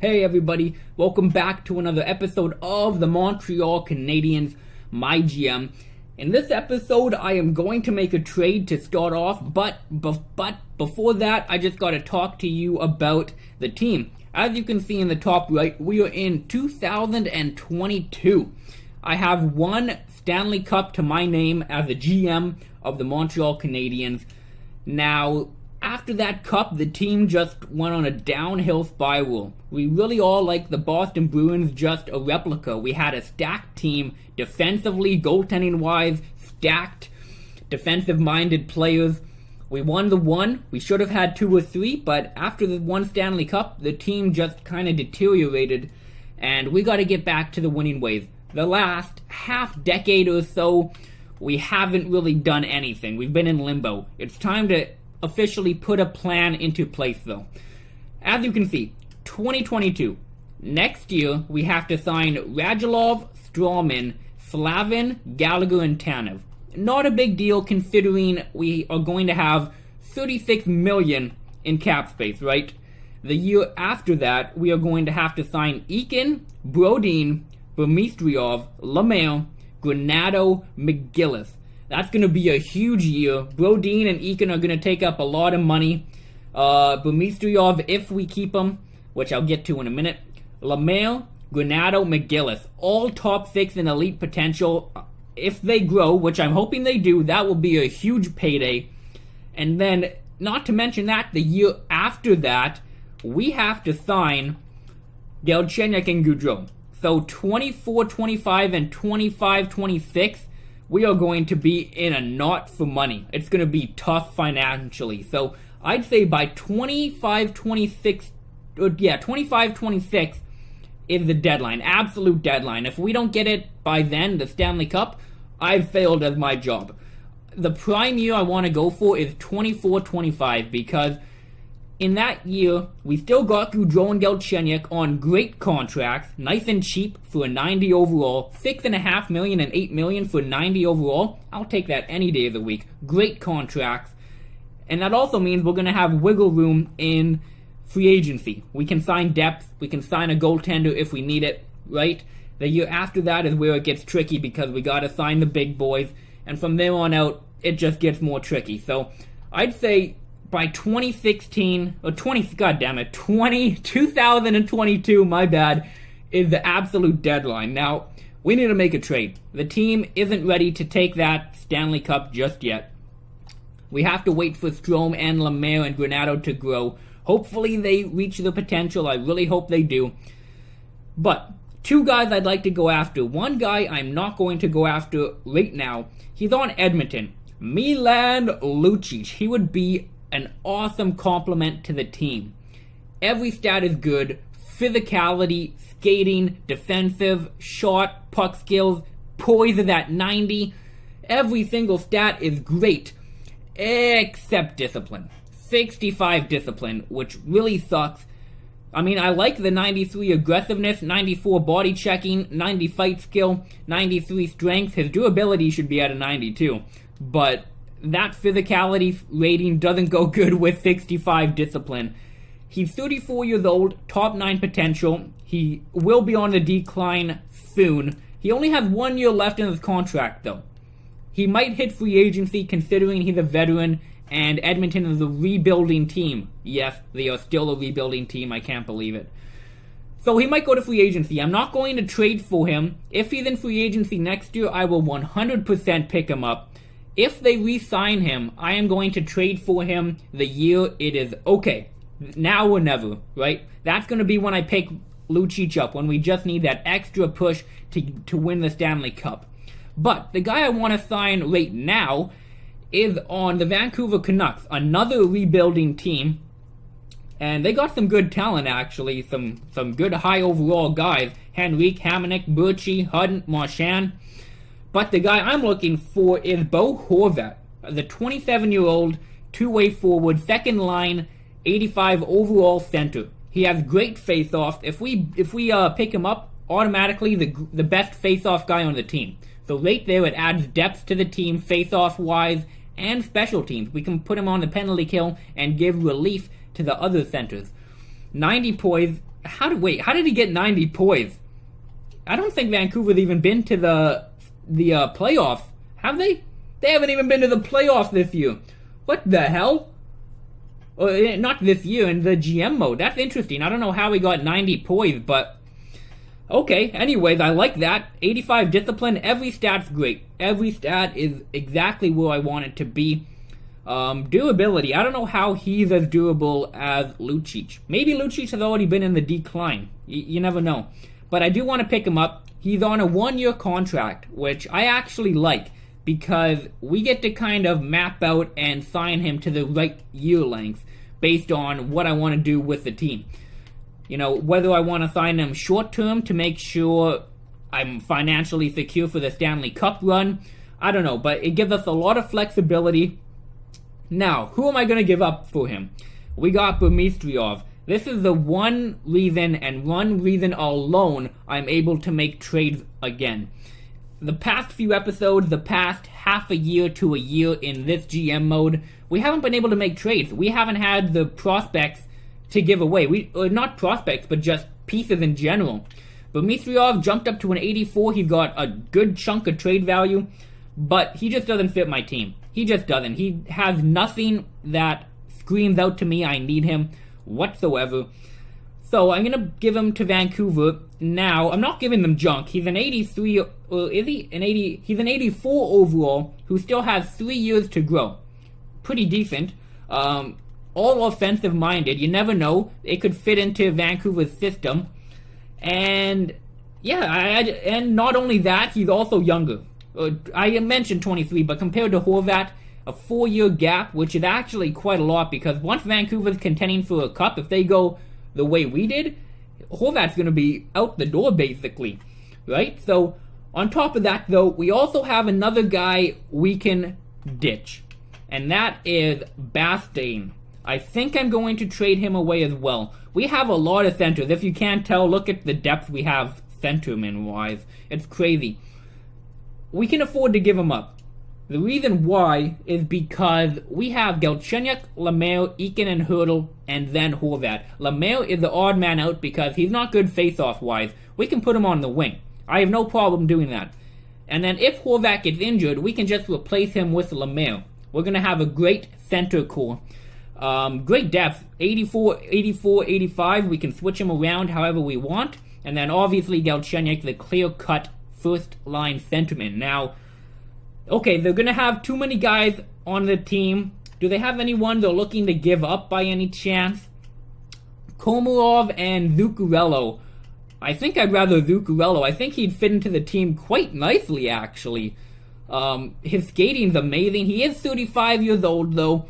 Hey everybody, welcome back to another episode of the Montreal Canadiens MyGM. In this episode, I am going to make a trade to start off, but before that, I just got to talk to you about the team. As you can see in the top right, we are in 2022. I have one Stanley Cup to my name as a GM of the Montreal Canadiens. Now, after that cup, the team just went on a downhill spiral. We really all like the Boston Bruins, just a replica. We had a stacked team, defensively, goaltending-wise, stacked, defensive-minded players. We won the one. We should have had two or three, but after the one Stanley Cup, the team just kind of deteriorated, and we got to get back to the winning ways. The last half-decade or so, we haven't really done anything. We've been in limbo. It's time to officially put a plan into place though. As you can see, 2022. Next year, we have to sign Radulov, Strawman, Slavin, Gallagher, and Tanev. Not a big deal considering we are going to have $36 million in cap space, right? The year after that, we are going to have to sign Eakin, Brodin, Burmistrov, Lemaire, Granato, McGillis. That's going to be a huge year. Brodin and Eakin are going to take up a lot of money. Burmistrov, if we keep him, which I'll get to in a minute. Lemaire, Granato, McGillis. All top 6 in elite potential. If they grow, which I'm hoping they do, that will be a huge payday. And then, not to mention that, the year after that, we have to sign Galchenyuk and Gaudreau. So 24, 25, and 25, 26, we are going to be in a knot for money. It's going to be tough financially. So I'd say by 25, 26 is the deadline, absolute deadline. If we don't get it by then, the Stanley Cup, I've failed as my job. The prime year I want to go for is 24, 25 because in that year, we still got Gaudreau and Galchenyuk on great contracts, nice and cheap for a 90 overall, $6.5 million and $8 million for 90 overall. I'll take that any day of the week. Great contracts. And that also means we're going to have wiggle room in free agency. We can sign depth, we can sign a goaltender if we need it, right? The year after that is where it gets tricky because we got to sign the big boys, and from there on out, it just gets more tricky. So I'd say by 2022, my bad, is the absolute deadline. Now, we need to make a trade. The team isn't ready to take that Stanley Cup just yet. We have to wait for Strome and Lemaire and Granato to grow. Hopefully they reach their potential. I really hope they do. But two guys I'd like to go after. One guy I'm not going to go after right now. He's on Edmonton. Milan Lucic. He would be an awesome complement to the team. Every stat is good. Physicality, skating, defensive, shot, puck skills, poise is at 90. Every single stat is great. Except discipline. 65 discipline, which really sucks. I mean, I like the 93 aggressiveness, 94 body checking, 90 fight skill, 93 strength. His durability should be at a 92. But that physicality rating doesn't go good with 65 discipline. He's 34 years old, top 9 potential. He will be on the decline soon. He only has 1 year left in his contract, though. He might hit free agency considering he's a veteran, and Edmonton is a rebuilding team. Yes, they are still a rebuilding team. I can't believe it. So he might go to free agency. I'm not going to trade for him. If he's in free agency next year, I will 100% pick him up. If they re-sign him, I am going to trade for him the year it is okay. Now or never, right? That's going to be when I pick Lucic up, when we just need that extra push to win the Stanley Cup. But the guy I want to sign right now is on the Vancouver Canucks, another rebuilding team. And they got some good talent, actually. Some good high overall guys. Henrique, Hamonic, Birchie, Hudden, Marchand. But the guy I'm looking for is Bo Horvat, the 27-year-old two-way forward, second line, 85 overall center. He has great face-off. If we pick him up, automatically the best face-off guy on the team. So right there, it adds depth to the team, face-off-wise, and special teams. We can put him on the penalty kill and give relief to the other centers. 90 poise, How did he get 90 points? I don't think Vancouver's even been to the playoffs. Have they? They haven't even been to the playoffs this year. What the hell? Not this year, in the GM mode. That's interesting. I don't know how he got 90 points, but okay. Anyways, I like that. 85 discipline. Every stat's great. Every stat is exactly where I want it to be. Durability. I don't know how he's as durable as Lucic. Maybe Lucic has already been in the decline. You never know. But I do want to pick him up. He's on a 1-year contract, which I actually like, because we get to kind of map out and sign him to the right year length based on what I want to do with the team. You know, whether I want to sign him short term to make sure I'm financially secure for the Stanley Cup run, I don't know, but it gives us a lot of flexibility. Now, who am I going to give up for him? We got Burmistrov. This is the one reason, and one reason alone, I'm able to make trades again. The past few episodes, the past half a year to a year in this GM mode, we haven't been able to make trades. We haven't had the prospects to give away. Not prospects, but just pieces in general. Burmistrov jumped up to an 84. He's got a good chunk of trade value, but he just doesn't fit my team. He just doesn't. He has nothing that screams out to me I need him whatsoever. So I'm going to give him to Vancouver. Now, I'm not giving them junk. He's an 83, or is he an 80? He's an 84 overall, who still has 3 years to grow. Pretty decent. All offensive minded. You never know. It could fit into Vancouver's system. And yeah, and not only that, he's also younger. I mentioned 23, but compared to Horvat, a 4-year gap, which is actually quite a lot, because once Vancouver's contending for a cup, if they go the way we did, Horvat's going to be out the door, basically, right? So, on top of that, though, we also have another guy we can ditch, and that is Bastain. I think I'm going to trade him away as well. We have a lot of centers. If you can't tell, look at the depth we have centerman-wise. It's crazy. We can afford to give him up. The reason why is because we have Galchenyuk, Lemaire, Eakin, and Hurdle, and then Horvat. Lemaire is the odd man out because he's not good face-off-wise. We can put him on the wing. I have no problem doing that. And then if Horvat gets injured, we can just replace him with Lemaire. We're going to have a great center core. Great depth. 84, 84, 85. We can switch him around however we want. And then obviously Galchenyuk, the clear-cut first-line centerman. Now, okay, they're going to have too many guys on the team. Do they have anyone they're looking to give up by any chance? Komarov and Zuccarello. I think I'd rather Zuccarello. I think he'd fit into the team quite nicely, actually. His skating's amazing. He is 35 years old, though.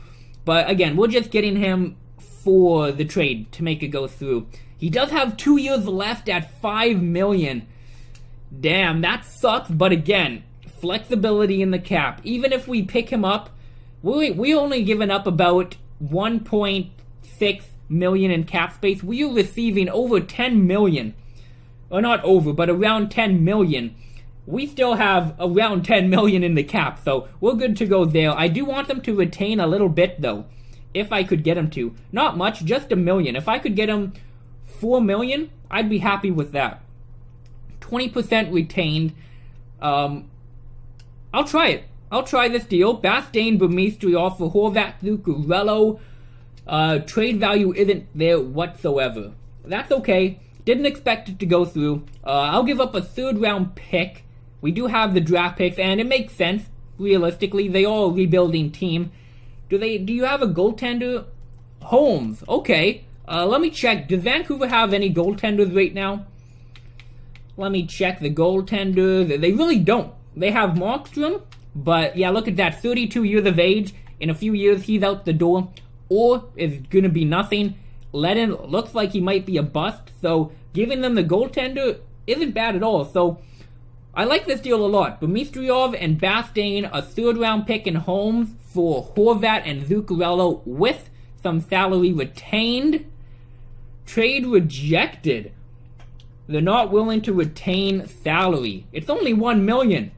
But again, we're just getting him for the trade to make it go through. He does have 2 years left at $5 million. Damn, that sucks, but again, flexibility in the cap. Even if we pick him up, we only given up about 1.6 million in cap space. We are receiving over 10 million. Or not over, but around 10 million. We still have around 10 million in the cap, so we're good to go there. I do want them to retain a little bit, though, if I could get them to. Not much, just $1 million. If I could get them $4 million, I'd be happy with that. 20% retained. I'll try it. I'll try this deal. Bastain, Burmistrov for Horvat, Zuccarello. Trade value isn't there whatsoever. That's okay. Didn't expect it to go through. I'll give up a 3rd round pick. We do have the draft picks, and it makes sense. Realistically, they are a rebuilding team. Do you have a goaltender? Holmes. Okay. Let me check. Does Vancouver have any goaltenders right now? Let me check the goaltenders. They really don't. They have Markstrom, but yeah, look at that. 32 years of age. In a few years, he's out the door. Or is going to be nothing. Ledin looks like he might be a bust, so giving them the goaltender isn't bad at all. So I like this deal a lot. Burmistrov and Bastain, a 3rd round pick in Holmes for Horvat and Zuccarello with some salary retained. Trade rejected. They're not willing to retain salary. It's only $1 million.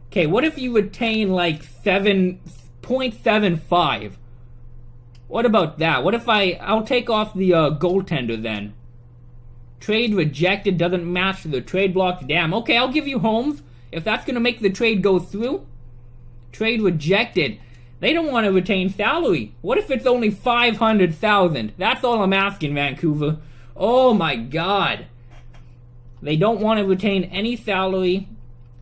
Okay, what if you retain like 7.75? What about that? What if I'll take off the goaltender then? Trade rejected, doesn't match the trade blocks. Damn, okay, I'll give you Holmes if that's going to make the trade go through. Trade rejected. They don't want to retain salary. What if it's only $500,000? That's all I'm asking, Vancouver. Oh my god. They don't want to retain any salary.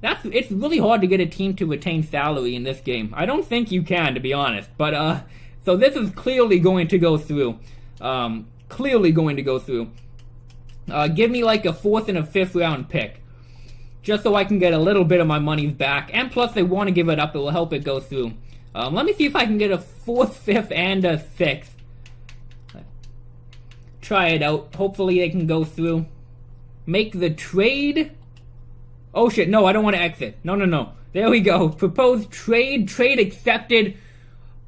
It's really hard to get a team to retain salary in this game. I don't think you can, to be honest. But, so this is clearly going to go through. Clearly going to go through. Give me like a 4th and a 5th round pick. Just so I can get a little bit of my money back. And plus they want to give it up. It will help it go through. Let me see if I can get a 4th, 5th, and a 6th. Try it out. Hopefully they can go through. Make the trade. Oh shit, no, I don't want to exit. No. There we go. Proposed trade. Trade accepted.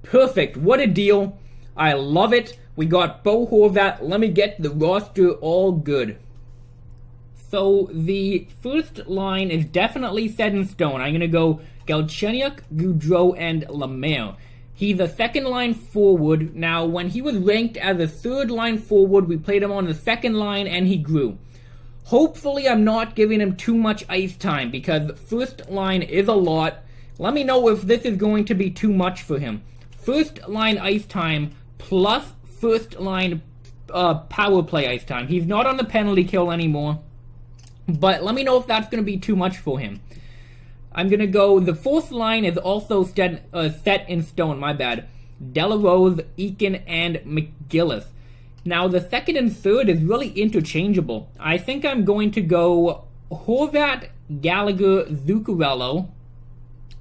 Perfect. What a deal. I love it. We got Bo Horvat. Let me get the roster all good. So the first line is definitely set in stone. I'm going to go Galchenyuk, Gaudreau, and Lemaire. He's a second line forward. Now, when he was ranked as a third line forward, we played him on the second line and he grew. Hopefully, I'm not giving him too much ice time because first line is a lot. Let me know if this is going to be too much for him. First line ice time plus first line power play ice time. He's not on the penalty kill anymore. But let me know if that's going to be too much for him. I'm going to go, the fourth line is also set in stone, my bad. Delarose, Eakin, and McGillis. Now, the second and third is really interchangeable. I think I'm going to go Horvat, Gallagher, Zuccarello,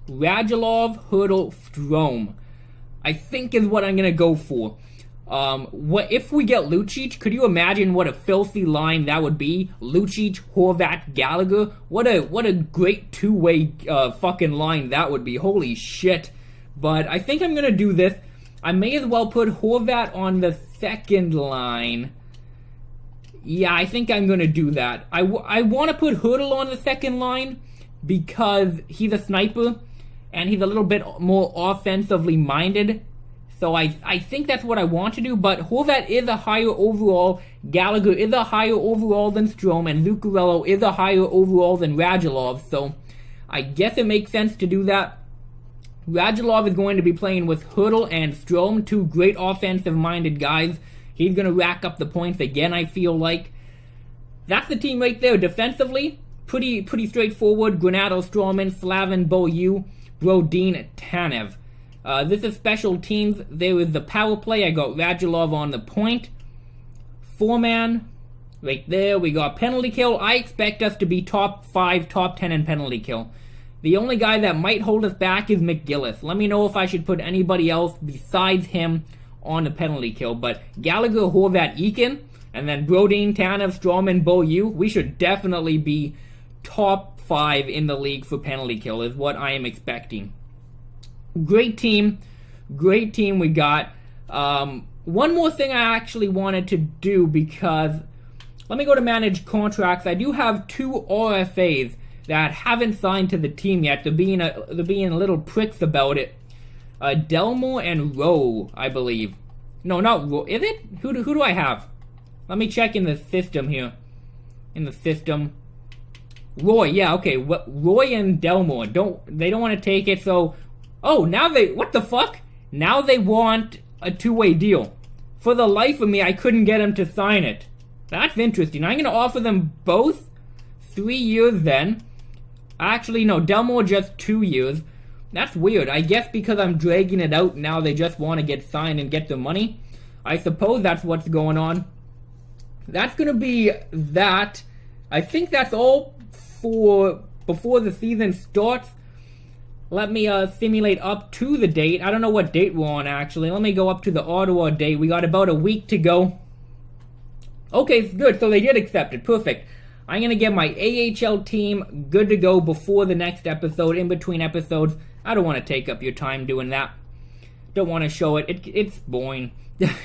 Radulov, Hurdle, Strome. I think is what I'm going to go for. What if we get Lucic? Could you imagine what a filthy line that would be? Lucic, Horvat, Gallagher. What a great two-way fucking line that would be. Holy shit. But I think I'm gonna do this. I may as well put Horvat on the second line. Yeah, I think I'm gonna do that. I want to put Hurdle on the second line because he's a sniper and he's a little bit more offensively minded. So I think that's what I want to do, but Horvat is a higher overall, Gallagher is a higher overall than Strome, and Zuccarello is a higher overall than Radulov, so I guess it makes sense to do that. Radulov is going to be playing with Hurdle and Strome, two great offensive-minded guys. He's going to rack up the points again, I feel like. That's the team right there. Defensively, pretty straightforward. Granato, Stroman, Slavin, Beaulieu, Brodin, Tanev. This is special teams. There is the power play. I got Radulov on the point. 4-man. Right there. We got penalty kill. I expect us to be top 5, top 10 in penalty kill. The only guy that might hold us back is McGillis. Let me know if I should put anybody else besides him on the penalty kill. But Gallagher, Horvat, Eakin, and then Brodin, Tanev, Stroman, Beaulieu. We should definitely be top 5 in the league for penalty kill is what I am expecting. Great team we got. One more thing I actually wanted to do because, let me go to manage contracts. I do have 2 RFAs that haven't signed to the team yet. They're being a little pricks about it. Delmore and Rowe, I believe. No, not Rowe. Is it? Who do I have? Let me check in the system here. In the system. Roy, yeah, okay. Roy and Delmore. They don't want to take it, so... Oh, now what the fuck? Now they want a 2-way deal. For the life of me, I couldn't get them to sign it. That's interesting. I'm going to offer them both 3 years then. Actually, no, Delmore just 2 years. That's weird. I guess because I'm dragging it out now, they just want to get signed and get the money. I suppose that's what's going on. That's going to be that. I think that's all for before the season starts. Let me simulate up to the date. I don't know what date we're on, actually. Let me go up to the Ottawa date. We got about a week to go. Okay, good. So they did accept it. Perfect. I'm going to get my AHL team good to go before the next episode, in between episodes. I don't want to take up your time doing that. Don't want to show it. It's boring.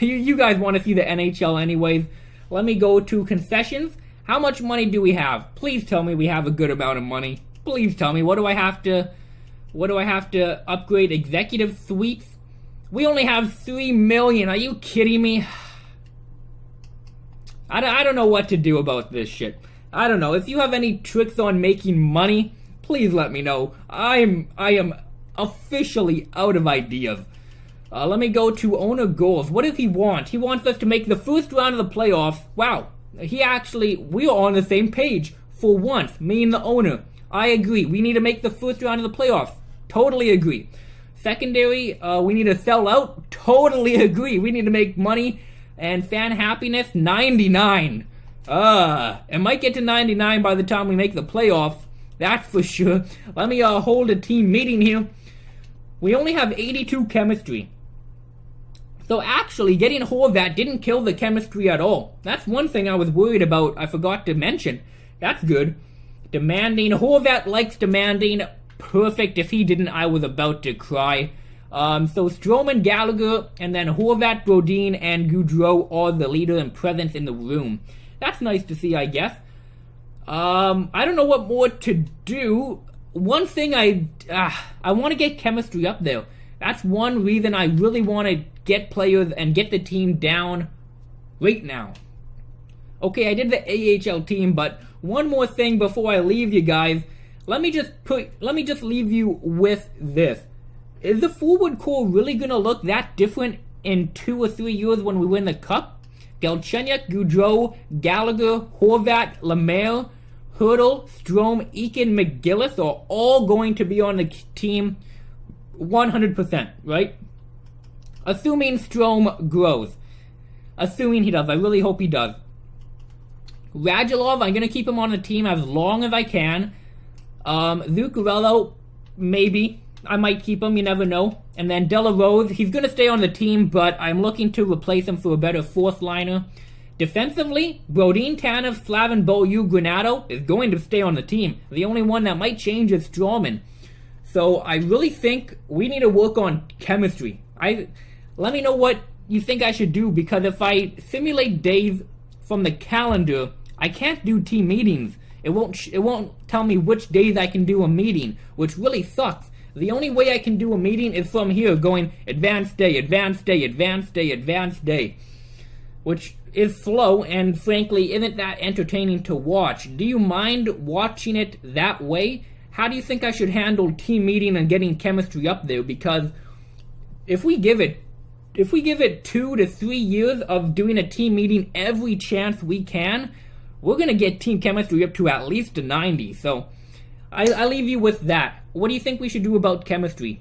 You guys want to see the NHL anyways. Let me go to concessions. How much money do we have? Please tell me we have a good amount of money. Please tell me. What do I have to upgrade? Executive suites? We only have $3 million. Are you kidding me? I don't know what to do about this shit. I don't know. If you have any tricks on making money, please let me know. I am officially out of ideas. Let me go to owner goals. What does he want? He wants us to make the first round of the playoffs. Wow. We are on the same page. For once, me and the owner. I agree. We need to make the first round of the playoffs. Totally agree. Secondary, we need to sell out. Totally agree. We need to make money. And fan happiness, 99. It might get to 99 by the time we make the playoffs. That's for sure. Let me hold a team meeting here. We only have 82 chemistry. So actually, getting Horvat didn't kill the chemistry at all. That's one thing I was worried about. I forgot to mention. That's good. Demanding. Horvat likes demanding. Perfect. If he didn't, I was about to cry. So Stroman, Gallagher, and then Horvat, Brodin, and Goudreau are the leader and presence in the room. That's nice to see, I guess. I don't know what more to do. One thing I want to get chemistry up there. That's one reason I really want to get players and get the team down right now. Okay, I did the AHL team, but one more thing before I leave you guys. Let me just leave you with this. Is the forward core really going to look that different in 2 or 3 years when we win the Cup? Galchenyuk, Goudreau, Gallagher, Horvat, Lemaire, Hurdle, Strome, Eakin, McGillis are all going to be on the team 100%, right? Assuming Strome grows. Assuming he does. I really hope he does. Radulov, I'm going to keep him on the team as long as I can. Zuccarello, maybe. I might keep him, you never know. And then De La Rose, he's going to stay on the team, but I'm looking to replace him for a better fourth liner. Defensively, Brodin, Tanev, Slavin, Beaulieu, Granato is going to stay on the team. The only one that might change is Stroman. So I really think we need to work on chemistry. Let me know what you think I should do, because if I simulate days from the calendar, I can't do team meetings. It won't tell me which days I can do a meeting, which really sucks. The only way I can do a meeting is from here, going advanced day, advanced day, advanced day, advanced day, which is slow and frankly isn't that entertaining to watch. Do you mind watching it that way? How do you think I should handle team meeting and getting chemistry up there? Because if we give it 2 to 3 years of doing a team meeting every chance we can, we're going to get team chemistry up to at least a 90. So I leave you with that. What do you think we should do about chemistry?